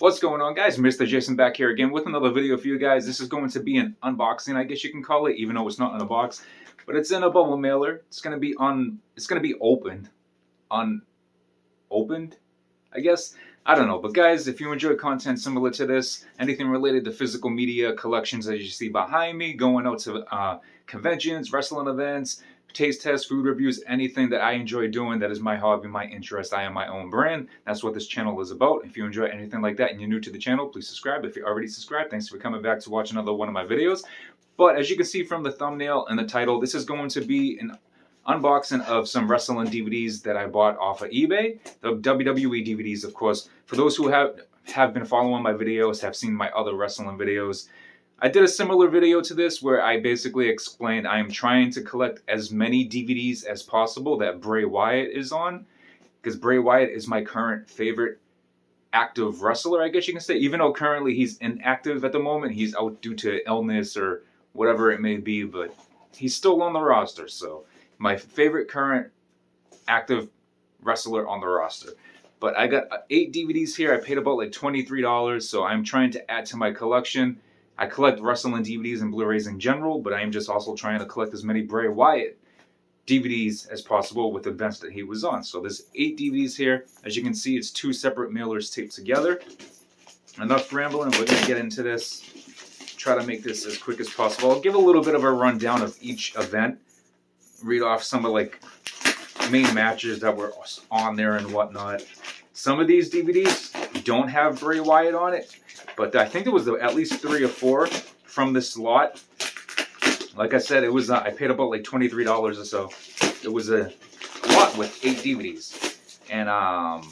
What's going on, guys? Mr. Jason back here again with another video for you guys. This is going to be an unboxing, I guess you can call it, even though it's not in a box, but it's in a bubble mailer. It's gonna be opened, unopened, I guess. I don't know, but guys, if you enjoy content similar to this, anything related to physical media collections, as you see behind me, going out to conventions, wrestling events, taste tests, food reviews, anything that I enjoy doing that is my hobby, my interest. I am my own brand. That's what this channel is about. If you enjoy anything like that and you're new to the channel, please subscribe. If you're already subscribed, thanks for coming back to watch another one of my videos. But as you can see from the thumbnail and the title, this is going to be an unboxing of some wrestling DVDs that I bought off of eBay. The WWE DVDs, of course. For those who have been following my videos, have seen my other wrestling videos, I did a similar video to this where I basically explained I am trying to collect as many DVDs as possible that Bray Wyatt is on, because Bray Wyatt is my current favorite active wrestler, I guess you can say. Even though currently he's inactive at the moment, he's out due to illness or whatever it may be, but he's still on the roster. So my favorite current active wrestler on the roster. But I got 8 DVDs here. I paid about like $23, so I'm trying to add to my collection. I collect wrestling DVDs and Blu-rays in general, but I am just also trying to collect as many Bray Wyatt DVDs as possible with events that he was on. So there's 8 DVDs here. As you can see, it's 2 separate mailers taped together. Enough rambling, we're going to get into this. Try to make this as quick as possible. I'll give a little bit of a rundown of each event. Read off some of like main matches that were on there and whatnot. Some of these DVDs don't have Bray Wyatt on it, but I think there was at least 3 or 4 from this lot. Like I said, it was I paid about like $23 or so. It was a lot with 8 DVDs, and I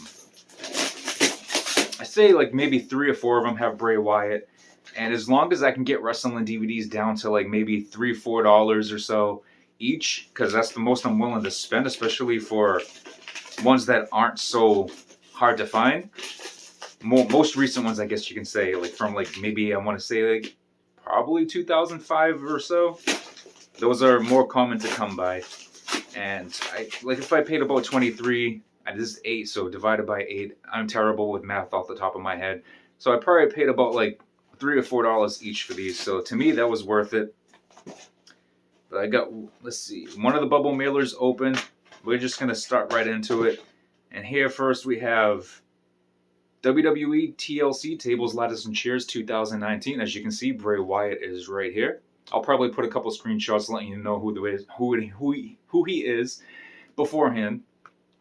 say like maybe 3 or 4 of them have Bray Wyatt. And as long as I can get wrestling DVDs down to like maybe $3, $4 or so each, because that's the most I'm willing to spend, especially for ones that aren't so hard to find. Most recent ones, I guess you can say, like from like maybe I want to say like probably 2005 or so. Those are more common to come by. And I like if I paid about 23, this is 8, so divided by 8. I'm terrible with math off the top of my head, so I probably paid about like $3 or $4 each for these. So to me, that was worth it. But I got, let's see, one of the bubble mailers open. We're just gonna start right into it. And here first we have WWE TLC Tables, Ladders, and Chairs 2019. As you can see, Bray Wyatt is right here. I'll probably put a couple screenshots letting you know who he is beforehand.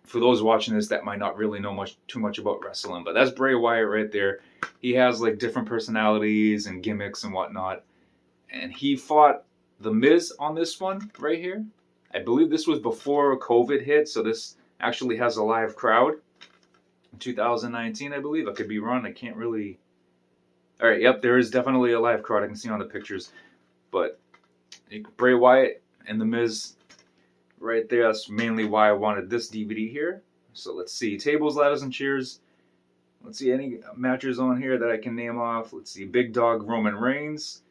For those watching this that might not really know too much about wrestling, but that's Bray Wyatt right there. He has like different personalities and gimmicks and whatnot, and he fought The Miz on this one right here. I believe this was before COVID hit, so this actually has a live crowd. 2019, I believe. I could be wrong. I can't really. All right, yep, there is definitely a live crowd. I can see on the pictures. But Bray Wyatt and The Miz right there. That's mainly why I wanted this DVD here. So let's see. Tables, Ladders, and Chairs. Let's see any matches on here that I can name off. Let's see. Big Dog Roman Reigns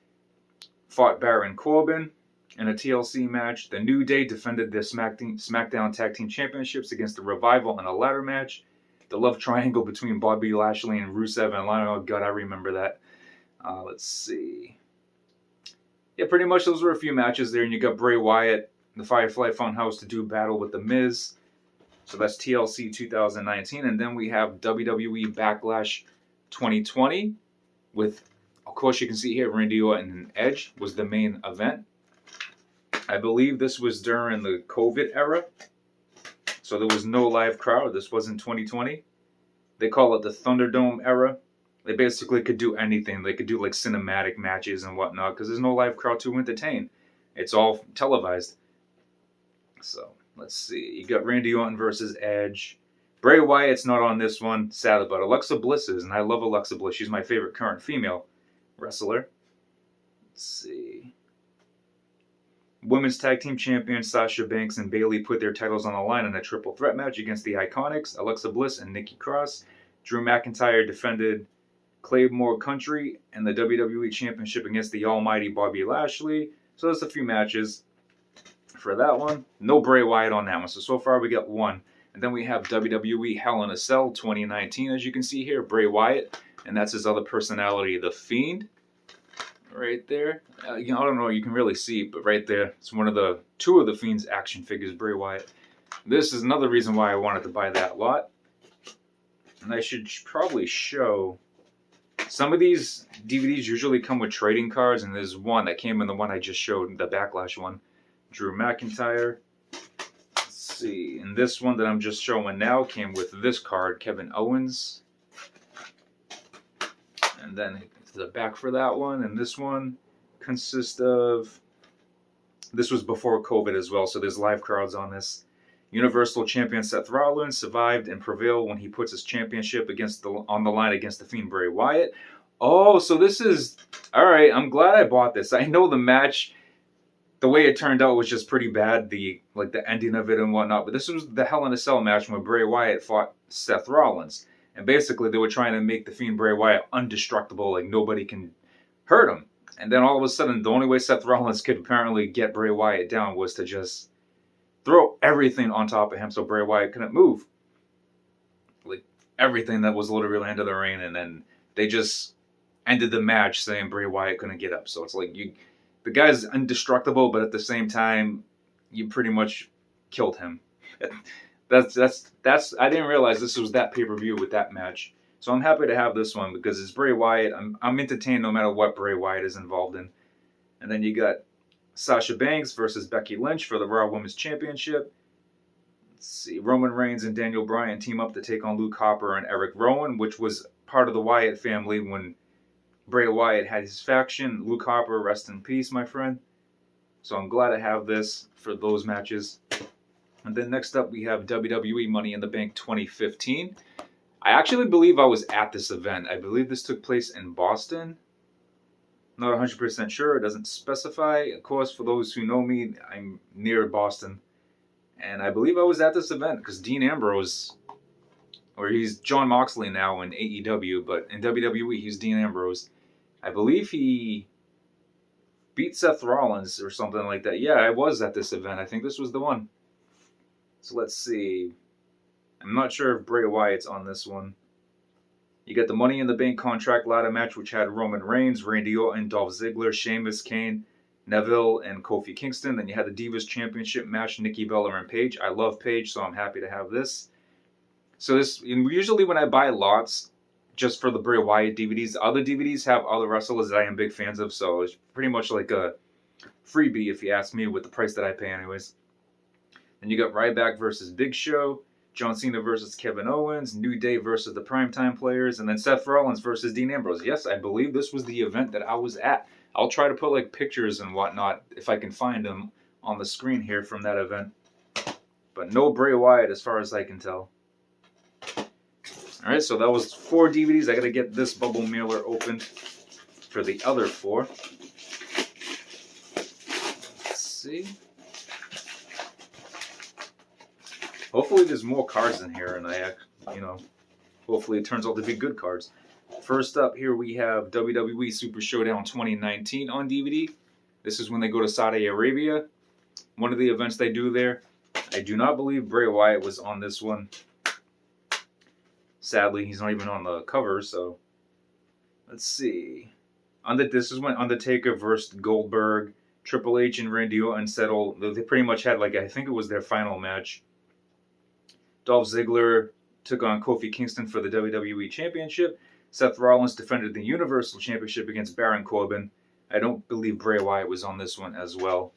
fought Baron Corbin in a TLC match. The New Day defended their SmackDown Tag Team Championships against the Revival in a ladder match. The love triangle between Bobby Lashley and Rusev and Lana. Oh God, I remember that. Let's see. Yeah, pretty much those were a few matches there. And you got Bray Wyatt, the Firefly Funhouse, to do battle with The Miz. So that's TLC 2019. And then we have WWE Backlash 2020 with, of course, you can see here, Randy Orton and Edge was the main event. I believe this was during the COVID era. So there was no live crowd. This wasn't 2020. They call it the Thunderdome era. They basically could do anything. They could do like cinematic matches and whatnot because there's no live crowd to entertain. It's all televised. So let's see. You got Randy Orton versus Edge. Bray Wyatt's not on this one, sad about it. Alexa Bliss is, and I love Alexa Bliss. She's my favorite current female wrestler. Let's see. Women's Tag Team Champions Sasha Banks and Bayley put their titles on the line in a triple threat match against the Iconics, Alexa Bliss and Nikki Cross. Drew McIntyre defended Claymore Country and the WWE Championship against the almighty Bobby Lashley. So there's a few matches for that one. No Bray Wyatt on that one. So far we got one. And then we have WWE Hell in a Cell 2019. As you can see here, Bray Wyatt and that's his other personality, The Fiend. Right there. I don't know, you can really see, but right there, it's two of the Fiend's action figures, Bray Wyatt. This is another reason why I wanted to buy that lot. And I should probably show, some of these DVDs usually come with trading cards, and there's one that came in the one I just showed, the Backlash one. Drew McIntyre. Let's see, and this one that I'm just showing now came with this card, Kevin Owens. And then the back for that one, and this one consists of, this was before COVID as well, so there's live cards on this. Universal Champion Seth Rollins survived and prevailed when he puts his championship on the line against the Fiend Bray Wyatt. Oh, so this is, alright, I'm glad I bought this. I know the match, the way it turned out was just pretty bad, the ending of it and whatnot, but this was the Hell in a Cell match when Bray Wyatt fought Seth Rollins. And basically, they were trying to make the Fiend Bray Wyatt indestructible, like nobody can hurt him. And then all of a sudden, the only way Seth Rollins could apparently get Bray Wyatt down was to just throw everything on top of him so Bray Wyatt couldn't move. Like, everything that was literally under the ring, and then they just ended the match saying Bray Wyatt couldn't get up. So it's like, the guy's indestructible, but at the same time, you pretty much killed him. That's I didn't realize this was that pay-per-view with that match. So I'm happy to have this one because it's Bray Wyatt. I'm entertained no matter what Bray Wyatt is involved in. And then you got Sasha Banks versus Becky Lynch for the Raw Women's Championship. Let's see, Roman Reigns and Daniel Bryan team up to take on Luke Harper and Eric Rowan, which was part of the Wyatt family when Bray Wyatt had his faction. Luke Harper, rest in peace, my friend. So I'm glad I have this for those matches. And then next up, we have WWE Money in the Bank 2015. I actually believe I was at this event. I believe this took place in Boston. Not 100% sure. It doesn't specify. Of course, for those who know me, I'm near Boston. And I believe I was at this event because Dean Ambrose, or he's Jon Moxley now in AEW, but in WWE, he's Dean Ambrose. I believe he beat Seth Rollins or something like that. Yeah, I was at this event. I think this was the one. So let's see. I'm not sure if Bray Wyatt's on this one. You got the Money in the Bank contract ladder match, which had Roman Reigns, Randy Orton, Dolph Ziggler, Sheamus, Kane, Neville, and Kofi Kingston. Then you had the Divas Championship match, Nikki Bella and Paige. I love Paige, so I'm happy to have this. So this, usually when I buy lots, just for the Bray Wyatt DVDs, the other DVDs have other wrestlers that I am big fans of, so it's pretty much like a freebie if you ask me, with the price that I pay anyways. Then you got Ryback versus Big Show, John Cena versus Kevin Owens, New Day versus the Primetime Players, and then Seth Rollins versus Dean Ambrose. Yes, I believe this was the event that I was at. I'll try to put like pictures and whatnot if I can find them on the screen here from that event. But no Bray Wyatt as far as I can tell. Alright, so that was 4 DVDs. I gotta get this bubble mailer opened for the other 4. Let's see. Hopefully there's more cards in here, and hopefully it turns out to be good cards. First up here we have WWE Super Showdown 2019 on DVD. This is when they go to Saudi Arabia. One of the events they do there. I do not believe Bray Wyatt was on this one. Sadly, he's not even on the cover, so let's see. This is when Undertaker versus Goldberg, Triple H and Randy Orton settled. They pretty much had, I think it was their final match. Dolph Ziggler took on Kofi Kingston for the WWE Championship. Seth Rollins defended the Universal Championship against Baron Corbin. I don't believe Bray Wyatt was on this one as well.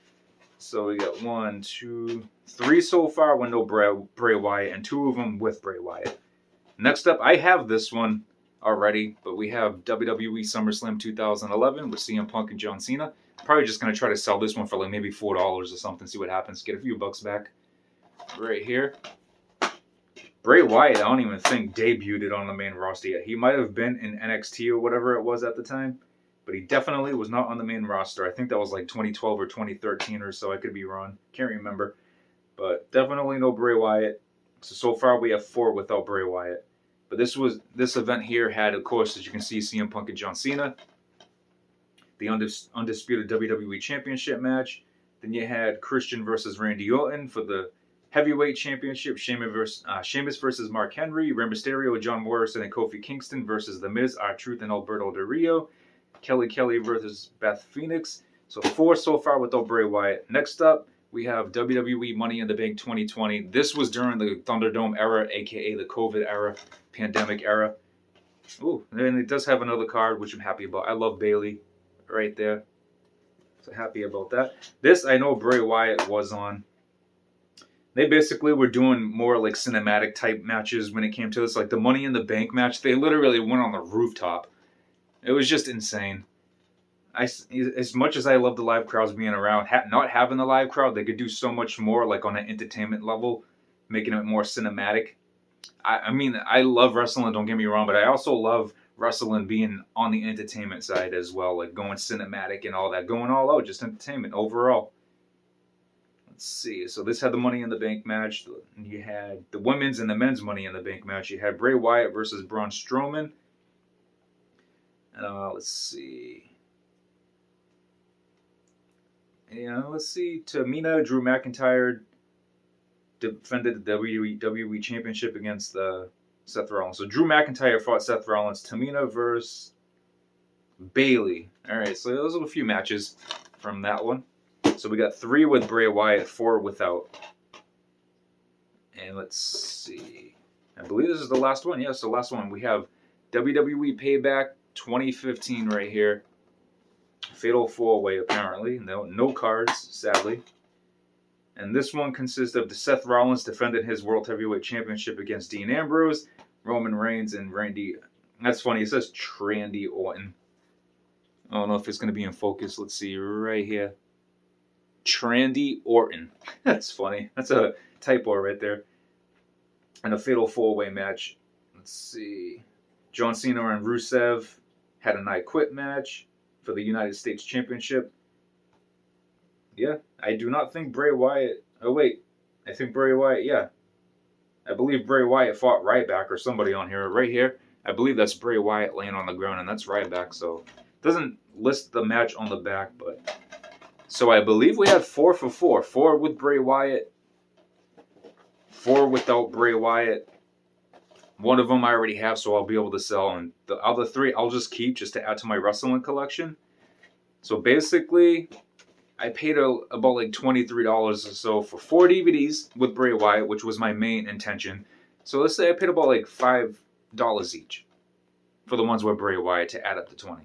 So we got 1, 2, 3 so far with no Bray Wyatt, and 2 of them with Bray Wyatt. Next up, I have this one already, but we have WWE SummerSlam 2011 with CM Punk and John Cena. Probably just going to try to sell this one for maybe $4 or something, see what happens, get a few bucks back. Right here. Bray Wyatt, I don't even think debuted on the main roster yet. He might have been in NXT or whatever it was at the time, but he definitely was not on the main roster. I think that was 2012 or 2013 or so. I could be wrong. Can't remember. But definitely no Bray Wyatt. So far we have 4 without Bray Wyatt. But this event here had, of course, as you can see, CM Punk and John Cena. The undisputed WWE Championship match. Then you had Christian versus Randy Orton for the Heavyweight Championship, Sheamus versus Mark Henry, Rey Mysterio, John Morrison, and Kofi Kingston versus The Miz, R-Truth, and Alberto Del Rio. Kelly versus Beth Phoenix. So 4 so far without Bray Wyatt. Next up, we have WWE Money in the Bank 2020. This was during the Thunderdome era, aka the COVID era, pandemic era. Ooh, and it does have another card, which I'm happy about. I love Bayley right there. So happy about that. This, I know Bray Wyatt was on. They basically were doing more like cinematic type matches when it came to this. Like the Money in the Bank match, they literally went on the rooftop. It was just insane. As much as I love the live crowds being around, not having the live crowd, they could do so much more like on an entertainment level, making it more cinematic. I mean, I love wrestling, don't get me wrong, but I also love wrestling being on the entertainment side as well, like going cinematic and all that, going all out, just entertainment overall. Let's see. So this had the Money in the Bank match. You had the women's and the men's Money in the Bank match. You had Bray Wyatt versus Braun Strowman. Let's see. Yeah, let's see. Tamina, Drew McIntyre defended the WWE Championship against Seth Rollins. So Drew McIntyre fought Seth Rollins. Tamina versus Bayley. All right, so those are a few matches from that one. So we got 3 with Bray Wyatt, 4 without. And let's see. I believe this is the last one. Yes, the last one. We have WWE Payback 2015 right here. Fatal 4-Way apparently. No cards, sadly. And this one consists of Seth Rollins defended his World Heavyweight Championship against Dean Ambrose, Roman Reigns, and Randy. That's funny. It says Randy Orton. I don't know if it's going to be in focus. Let's see right here. Randy Orton. That's funny. That's a typo right there. And a Fatal 4-Way match. Let's see. John Cena and Rusev had an I Quit match for the United States Championship. Yeah, I do not think Bray Wyatt... Oh, wait. I think Bray Wyatt, yeah. I believe Bray Wyatt fought Ryback or somebody on here. Right here, I believe that's Bray Wyatt laying on the ground, and that's Ryback. So, it doesn't list the match on the back, but... So, I believe we had 4 for 4. 4 with Bray Wyatt. 4 without Bray Wyatt. One of them I already have, so I'll be able to sell. And the other 3 I'll just keep just to add to my wrestling collection. So, basically... I paid about like $23 or so for 4 DVDs with Bray Wyatt, which was my main intention. So let's say I paid about like $5 each for the ones with Bray Wyatt to add up to 20.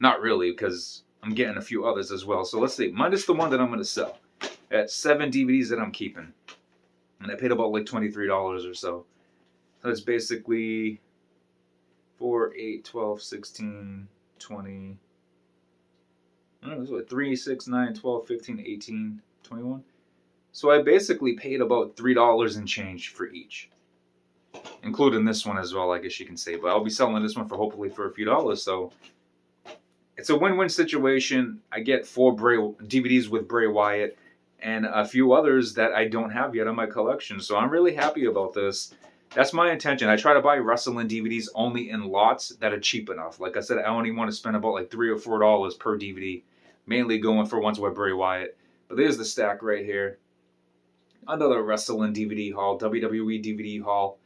Not really, because I'm getting a few others as well. So let's see, minus the one that I'm going to sell. At 7 DVDs that I'm keeping. And I paid about like $23 or so. So that's basically 4, 8, 12, 16, 20... I don't know, it was what, 3, 6, 9, 12, 15, 18, 21. So I basically paid about $3 and change for each. Including this one as well, I guess you can say. But I'll be selling this one for hopefully for a few dollars. So it's a win-win situation. I get 4 DVDs with Bray Wyatt and a few others that I don't have yet in my collection. So I'm really happy about this. That's my intention. I try to buy wrestling DVDs only in lots that are cheap enough. Like I said, I only want to spend about like $3 or $4 per DVD. Mainly going for ones with Bray Wyatt. But there's the stack right here. Another wrestling DVD haul, WWE DVD haul.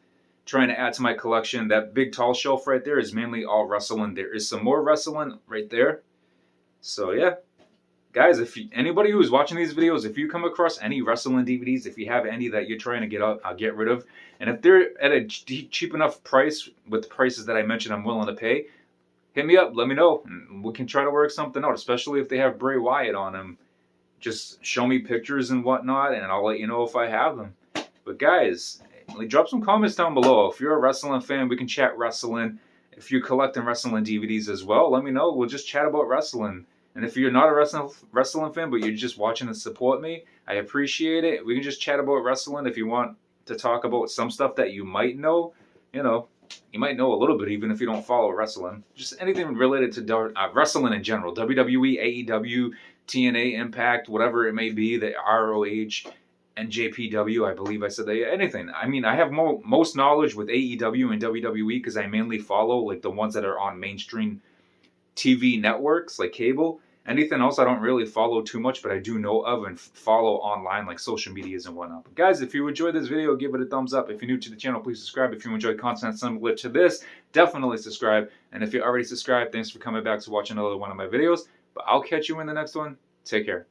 Trying to add to my collection. That big tall shelf right there is mainly all wrestling. There is some more wrestling right there. So yeah. Guys, anybody who is watching these videos, if you come across any wrestling DVDs, if you have any that you're trying to get rid of, and if they're at a cheap enough price with the prices that I mentioned I'm willing to pay, hit me up, let me know, and we can try to work something out, especially if they have Bray Wyatt on them. Just show me pictures and whatnot, and I'll let you know if I have them. But guys, drop some comments down below. If you're a wrestling fan, we can chat wrestling. If you're collecting wrestling DVDs as well, let me know. We'll just chat about wrestling. And if you're not a wrestling fan, but you're just watching to support me, I appreciate it. We can just chat about wrestling. If you want to talk about some stuff that you might know, you might know a little bit even if you don't follow wrestling. Just anything related to wrestling in general. WWE, AEW, TNA, Impact, whatever it may be, the ROH, NJPW, I believe I said that. Anything. I mean, I have most knowledge with AEW and WWE because I mainly follow like the ones that are on mainstream TV networks like cable. Anything else I don't really follow too much, but I do know of and follow online, like social medias and whatnot. But guys, if you enjoyed this video, give it a thumbs up. If you're new to the channel, please subscribe. If you enjoy content similar to this, definitely subscribe. And if you're already subscribed, thanks for coming back to watch another one of my videos. But I'll catch you in the next one. Take care.